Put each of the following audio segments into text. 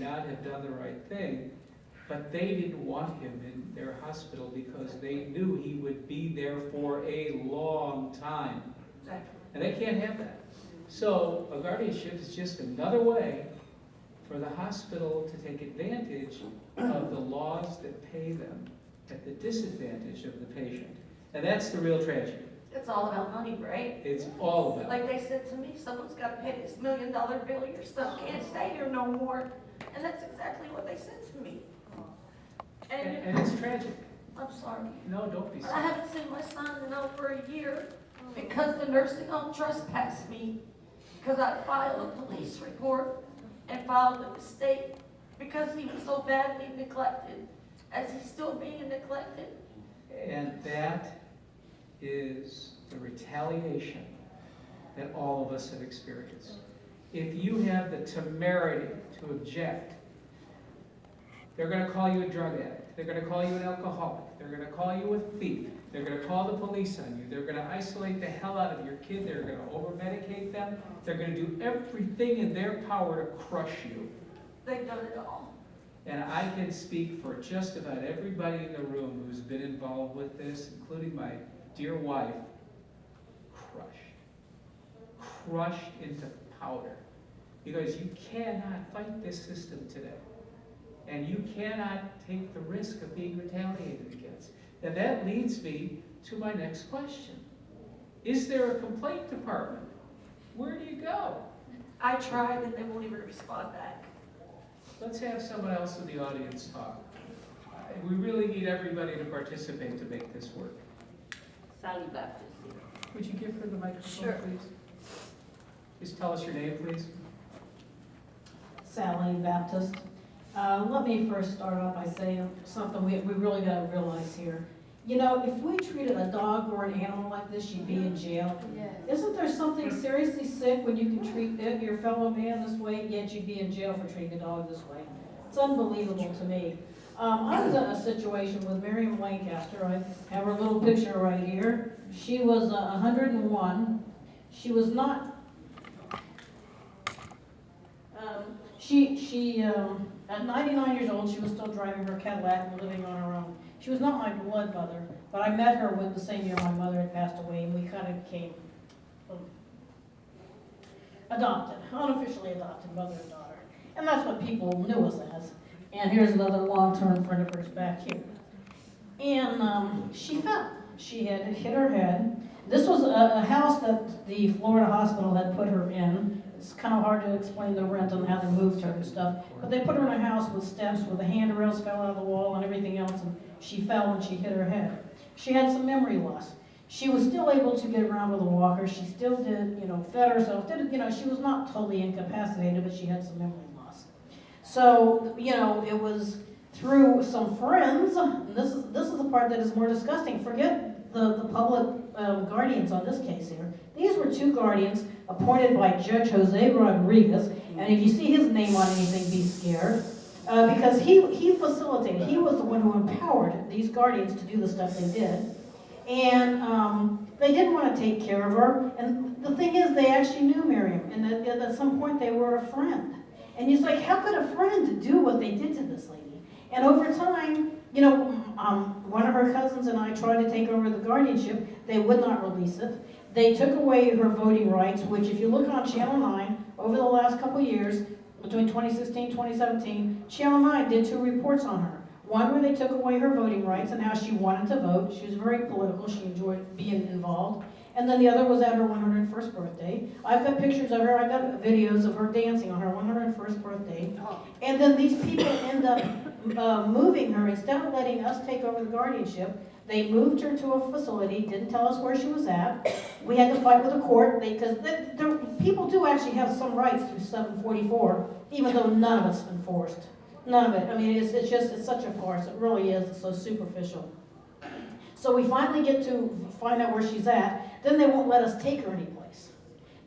not have done the right thing, but they didn't want him in their hospital because they knew he would be there for a long time. And they can't have that. So a guardianship is just another way for the hospital to take advantage of the laws that pay them at the disadvantage of the patient. And that's the real tragedy. It's all about money, right? It's all about. Like they said to me, someone's got to pay this $1 million bill. Your stuff can't stay here no more. And that's exactly what they said to me. And it's tragic. I'm sorry. No, don't be I sorry. haven't seen my son in over a year because the nursing home trespassed me because I filed a police report and filed with the state because he was so badly neglected. As he's still being neglected. And that is the retaliation that all of us have experienced. If you have the temerity to object, they're going to call you a drug addict. They're going to call you an alcoholic. They're going to call you a thief. They're going to call the police on you. They're going to isolate the hell out of your kid. They're going to over-medicate them. They're going to do everything in their power to crush you. They've done it all. And I can speak for just about everybody in the room who's been involved with this, including my dear wife, crushed into powder. Because you cannot fight this system today. And you cannot take the risk of being retaliated against. And that leads me to my next question. Is there a complaint department? Where do you go? I tried and they won't even respond back. Let's have someone else in the audience talk. We really need everybody to participate to make this work. Sally Baptist. Would you give her the microphone, Sure. please? Just tell us your name, please. Sally Baptist. Let me first start off by saying something we really got to realize here. You know, if we treated a dog or an animal like this, you'd be in jail. Yes. Isn't there something seriously sick when you can treat your fellow man this way, yet you'd be in jail for treating a dog this way? It's unbelievable to me. I was in a situation with Miriam Lancaster. I have her little picture right here. She was 101. She was not... at 99 years old, she was still driving her Cadillac and living on her own. She was not my blood mother, but I met her with the same year my mother had passed away, and we kind of became adopted, unofficially adopted, mother and daughter. And that's what people knew us as. And here's another long-term friend of hers back here. And she fell. She had hit her head. This was a house that the Florida hospital had put her in. It's kind of hard to explain the rent and how they moved her and stuff. But they put her in a house with steps where the handrails fell out of the wall and everything else, and she fell and she hit her head. She had some memory loss. She was still able to get around with a walker. She still did, fed herself. She was not totally incapacitated, but she had some memory loss. So, it was through some friends. And this is the part that is more disgusting. Forget the public guardians on this case here. These were two guardians appointed by Judge Jose Rodriguez, and if you see his name on anything, be scared, because he facilitated, he was the one who empowered these guardians to do the stuff they did, and they didn't want to take care of her, and the thing is, they actually knew Miriam, and at some point they were a friend, and it's like, how could a friend do what they did to this lady? And over time, one of her cousins and I tried to take over the guardianship. They would not release it. They took away her voting rights, which if you look on Channel 9, over the last couple of years, between 2016 2017, Channel 9 did 2 reports on her. One where they took away her voting rights and how she wanted to vote. She was very political. She enjoyed being involved. And then the other was at her 101st birthday. I've got pictures of her. I've got videos of her dancing on her 101st birthday. And then these people end up moving her. Instead of letting us take over the guardianship, they moved her to a facility, didn't tell us where she was at. We had to fight with the court because people do actually have some rights through 744, even though none of it's enforced. None of it. I mean, it's such a farce. It really is. It's so superficial. So we finally get to find out where she's at. Then they won't let us take her anyplace.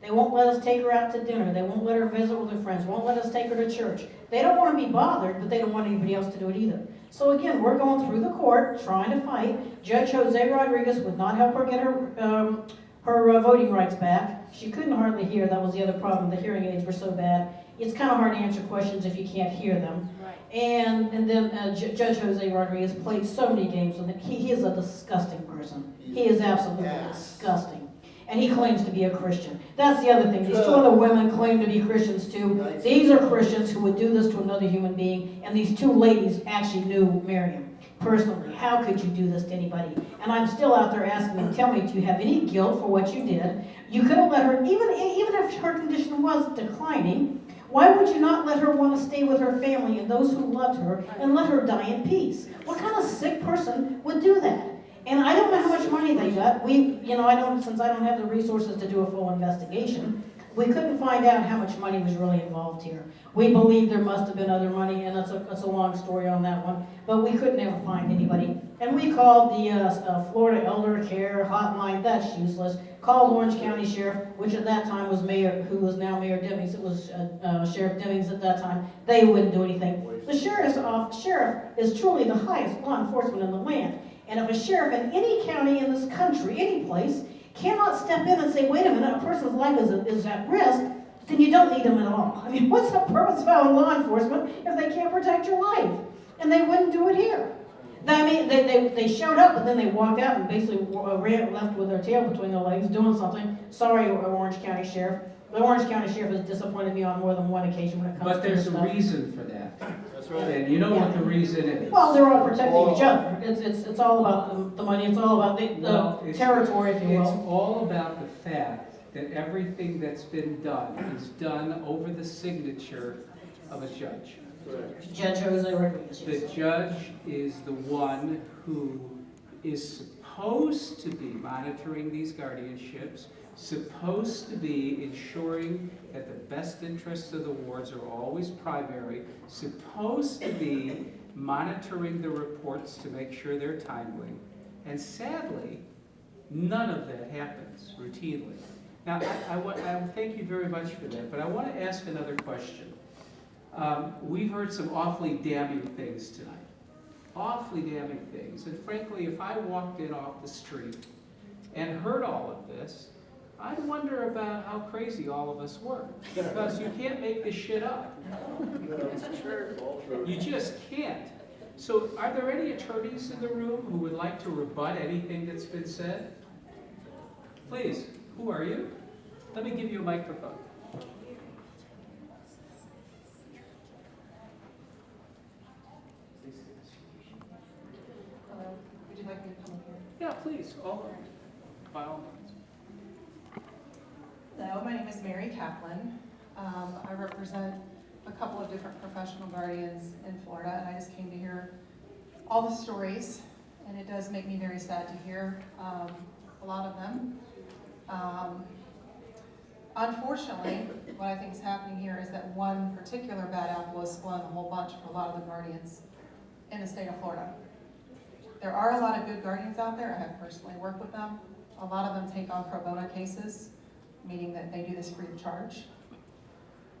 They won't let us take her out to dinner. They won't let her visit with her friends. Won't let us take her to church. They don't want to be bothered, but they don't want anybody else to do it either. So again, we're going through the court, trying to fight. Judge Jose Rodriguez would not help her get her voting rights back. She couldn't hardly hear. That was the other problem. The hearing aids were so bad. it's kind of hard to answer questions if you can't hear them. Right. And then Judge Jose Rodriguez played so many games with him. He is a disgusting person. He is absolutely disgusting. And he claims to be a Christian. That's the other thing. These two other women claim to be Christians too. These are Christians who would do this to another human being, and these two ladies actually knew Miriam personally. How could you do this to anybody? And I'm still out there asking them, tell me, do you have any guilt for what you did? You could have let her, even if her condition was declining, why would you not let her want to stay with her family and those who loved her and let her die in peace? What kind of sick person would do that? And I don't know how much money they got. Since I don't have the resources to do a full investigation, we couldn't find out how much money was really involved here. We believe there must have been other money, and that's a long story on that one, but we couldn't ever find anybody. And we called the Florida Elder Care Hotline. That's useless. Called Orange County Sheriff, which at that time was Mayor, who was now Mayor Demings. It was Sheriff Demings at that time. They wouldn't do anything. The sheriff is truly the highest law enforcement in the land. And if a sheriff in any county in this country, any place, cannot step in and say, wait a minute, a person's life is at risk, then you don't need them at all. I mean, what's the purpose of having law enforcement if they can't protect your life? And they wouldn't do it here. I mean, they showed up, but then they walked out and basically left with their tail between their legs doing something. Sorry, Orange County Sheriff. The Orange County Sheriff has disappointed me on more than one occasion when it comes to this stuff. But there's a reason for that. That's right. And you know what the reason is. Well, they're all protecting each other. It's all about the money. It's all about the territory, if you It's will. all about the fact that everything that's been done is done over the signature of a judge. Judge Jose Rodriguez. The judge is the one who is supposed to be monitoring these guardianships, supposed to be ensuring that the best interests of the wards are always primary, supposed to be monitoring the reports to make sure they're timely. And sadly, none of that happens routinely. Now, I thank you very much for that, but I want to ask another question. We've heard some awfully damning things tonight. Awfully damning things. And frankly, if I walked in off the street and heard all of this, I'd wonder about how crazy all of us were. Because you can't make this shit up. You just can't. So are there any attorneys in the room who would like to rebut anything that's been said? Please, who are you? Let me give you a microphone. Would you like me to come here? Yeah, please, by all means. Hello, my name is Mary Kaplan. I represent a couple of different professional guardians in Florida, and I just came to hear all the stories, and it does make me very sad to hear a lot of them. Unfortunately, what I think is happening here is that one particular bad apple is spoiling a whole bunch for a lot of the guardians in the state of Florida. There are a lot of good guardians out there. I have personally worked with them. A lot of them take on pro bono cases, meaning that they do this free of charge.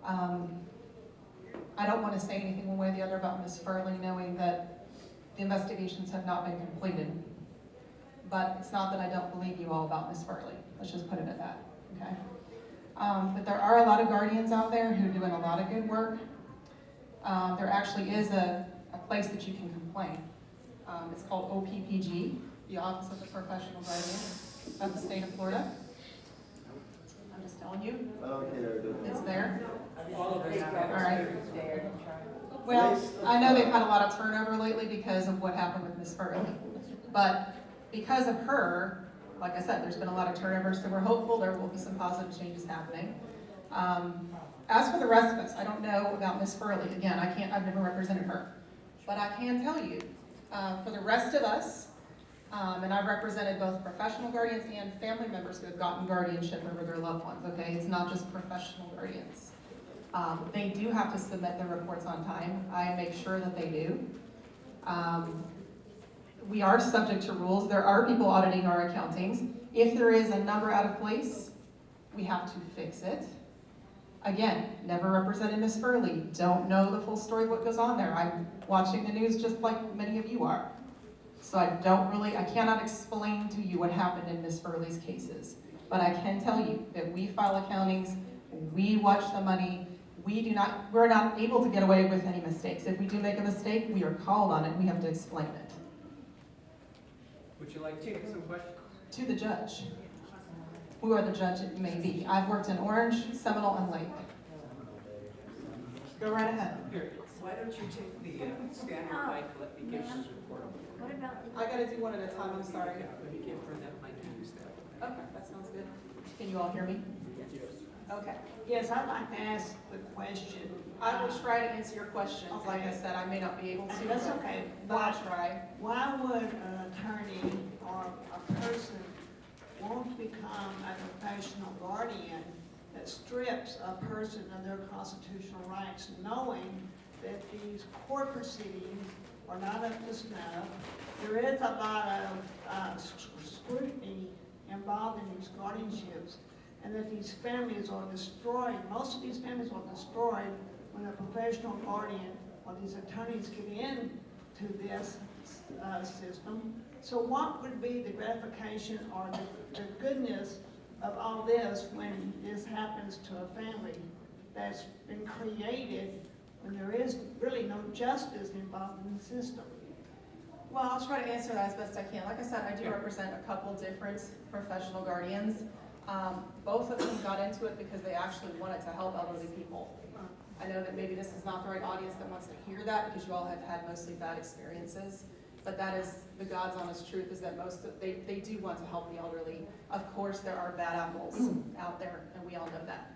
I don't want to say anything one way or the other about Ms. Furley, knowing that the investigations have not been completed. But it's not that I don't believe you all about Ms. Furley. Let's just put it at that, okay? But there are a lot of guardians out there who are doing a lot of good work. There actually is a place that you can complain. It's called AAAPG, the Office of the Professional Guardian of the state of Florida. I'm just telling you, it's there. All right. Well, I know they've had a lot of turnover lately because of what happened with Ms. Furley. But because of her, like I said, there's been a lot of turnover, so we're hopeful there will be some positive changes happening. As for the rest of us, I don't know about Ms. Furley. Again, I've never represented her. But I can tell you, for the rest of us, and I've represented both professional guardians and family members who have gotten guardianship over their loved ones, okay? It's not just professional guardians. They do have to submit their reports on time. I make sure that they do. We are subject to rules. There are people auditing our accountings. If there is a number out of place, we have to fix it. Again, never represented Ms. Furley. Don't know the full story of what goes on there. I'm watching the news just like many of you are. So I cannot explain to you what happened in Ms. Furley's cases. But I can tell you that we file accountings, we watch the money, we're not able to get away with any mistakes. If we do make a mistake, we are called on it, and we have to explain it Would you like to take some questions? to the judge. Whoever the judge it may be. I've worked in Orange, Seminole, and Lake. Go right ahead. Here, why don't you take the standard mic, let me give his report. What about the? I gotta do one at a time, I'm sorry. Let me give her that mic to use that. Okay, that sounds good. Can you all hear me? Okay. Yes, I'd like to ask the question. I will try to answer your questions. Like I said, I may not be able to. That's okay. But I'll try. Why would an attorney or a person want to become a professional guardian that strips a person of their constitutional rights, knowing that these court proceedings are not up to snuff? There is a lot of scrutiny involved in these guardianships, and that these families are destroyed. Most of these families are destroyed when a professional guardian or these attorneys get into this system. So what would be the gratification or the goodness of all this when this happens to a family that's been created when there is really no justice involved in the system? Well, I'll try to answer that as best I can. Like I said, I do represent a couple different professional guardians. Both of them got into it because they actually wanted to help elderly people. I know that maybe this is not the right audience that wants to hear that because you all have had mostly bad experiences, but that is the God's honest truth, is that they do want to help the elderly. Of course, there are bad apples out there, and we all know that.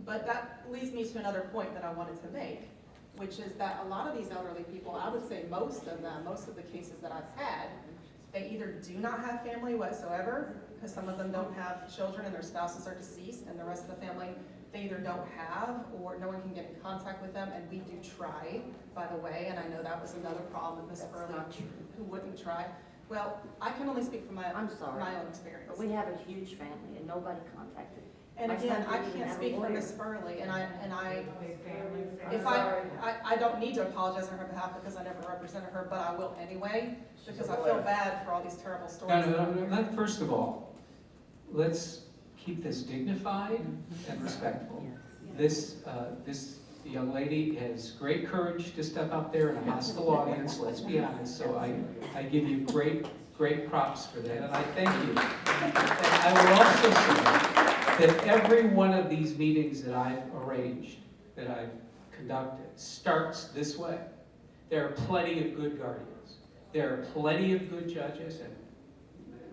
But that leads me to another point that I wanted to make, which is that a lot of these elderly people, I would say most of them, most of the cases that I've had, they either do not have family whatsoever, because some of them don't have children and their spouses are deceased, and the rest of the family they either don't have or no one can get in contact with them, and we do try, by the way, and I know that was another problem with Ms. Furley, who wouldn't try. Well, I can only speak from my I'm sorry, own experience. but we have a huge family and nobody contacted. And My again, son I didn't can't have a speak for lawyer. Ms. Furley, and I I'm sorry. I don't need to apologize on her behalf because I never represented her, but I will anyway, because I feel bad for all these terrible stories. No, first of all, let's keep this dignified and respectful. This young lady has great courage to step up there in a hostile audience, let's be honest, so I give you great props for that, and I thank you. And I will also say that every one of these meetings that I've arranged, that I've conducted, starts this way. There are plenty of good guardians. There are plenty of good judges, and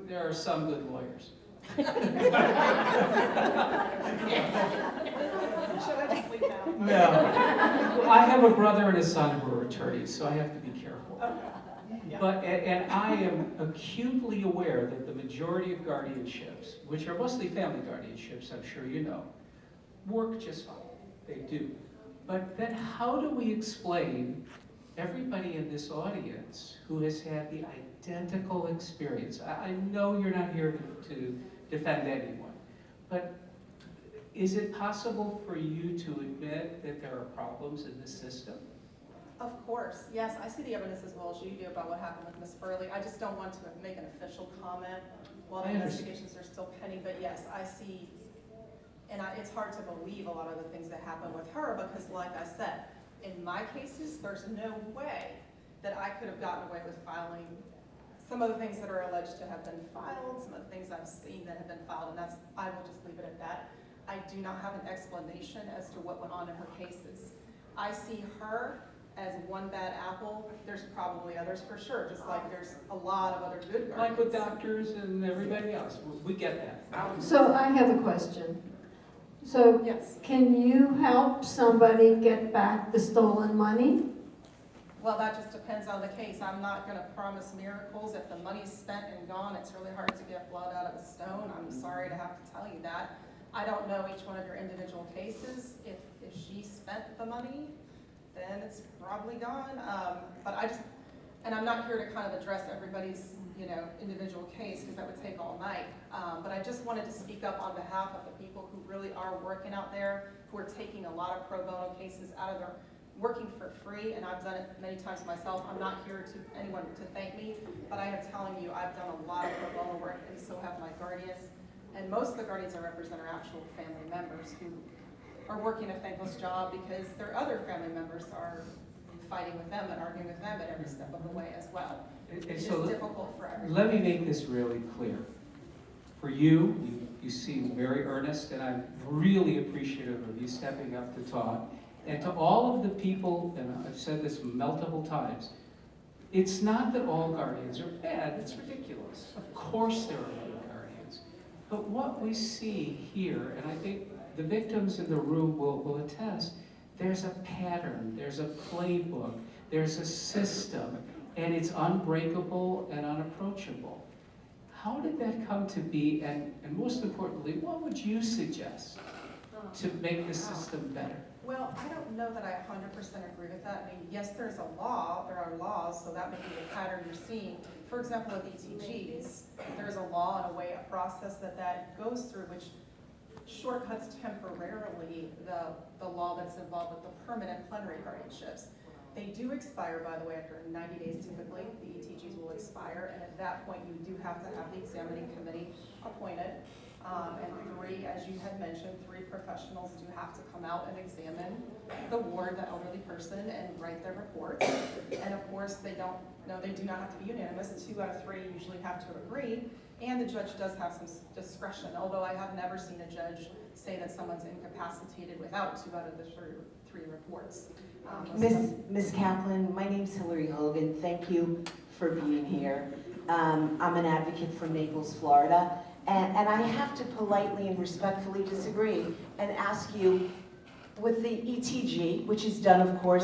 there are some good lawyers. Should I just leave now? No. I have a brother and a son who are attorneys, so I have to be careful. Yeah. And I am acutely aware that the majority of guardianships, which are mostly family guardianships, I'm sure you know, work just fine. They do. But then how do we explain everybody in this audience who has had the identical experience? I know you're not here to defend anyone, but is it possible for you to admit that there are problems in the system? Of course, yes, I see the evidence as well as you do about what happened with Ms. Furley. I just don't want to make an official comment while the I understand. investigations are still pending, but yes, I see, and it's hard to believe a lot of the things that happened with her because like I said, in my cases, there's no way that I could have gotten away with filing some of the things that are alleged to have been filed, some of the things I've seen that have been filed, and I will just leave it at that. I do not have an explanation as to what went on in her cases. I see her as one bad apple. There's probably others for sure, just like there's a lot of other good guardians. Like with doctors and everybody else, we get that. So I have a question. So Yes. can you help somebody get back the stolen money? Well, that just depends on the case. I'm not going to promise miracles. If the money's spent and gone, it's really hard to get blood out of a stone. I'm sorry to have to tell you that. I don't know each one of your individual cases. If she spent the money, then it's probably gone. But and I'm not here to kind of address everybody's, individual case because that would take all night. But I just wanted to speak up on behalf of the people who really are working out there, who are taking a lot of pro bono cases out of their working for free, and I've done it many times myself. I'm not here to anyone to thank me, but I am telling you, I've done a lot of pro bono work, and so have my guardians. And most of the guardians I represent are actual family members who are working a thankless job because their other family members are fighting with them and arguing with them at every step of the way as well. And It's so just difficult for everyone. let me make this really clear. For you, you seem very earnest, and I'm really appreciative of you stepping up to talk. And to all of the people, and I've said this multiple times, it's not that all guardians are bad, it's ridiculous. Of course there are good guardians. But what we see here, and I think the victims in the room will attest, there's a pattern, there's a playbook, there's a system, and it's unbreakable and unapproachable. How did that come to be, and most importantly, what would you suggest to make the system better? Well, I don't know that I 100% agree with that. I mean, yes, there's a law, there are laws, so that would be the pattern you're seeing. For example, with ETGs, there's a law and a way, a process that goes through which shortcuts temporarily the law that's involved with the permanent plenary guardianships. They do expire, by the way, after 90 days typically. The ETGs will expire, and at that point, you do have to have the examining committee appointed. And three, as you had mentioned, three professionals do have to come out and examine the ward, the elderly person, and write their report. And of course, they do not have to be unanimous. 2 out of 3 usually have to agree. And the judge does have some discretion, although I have never seen a judge say that someone's incapacitated without 2 out of the 3 reports. Ms. Kaplan, my name's Hillary Hogan. Thank you for being here. I'm an advocate from Naples, Florida. And I have to politely and respectfully disagree and ask you, with the ETG, which is done, of course,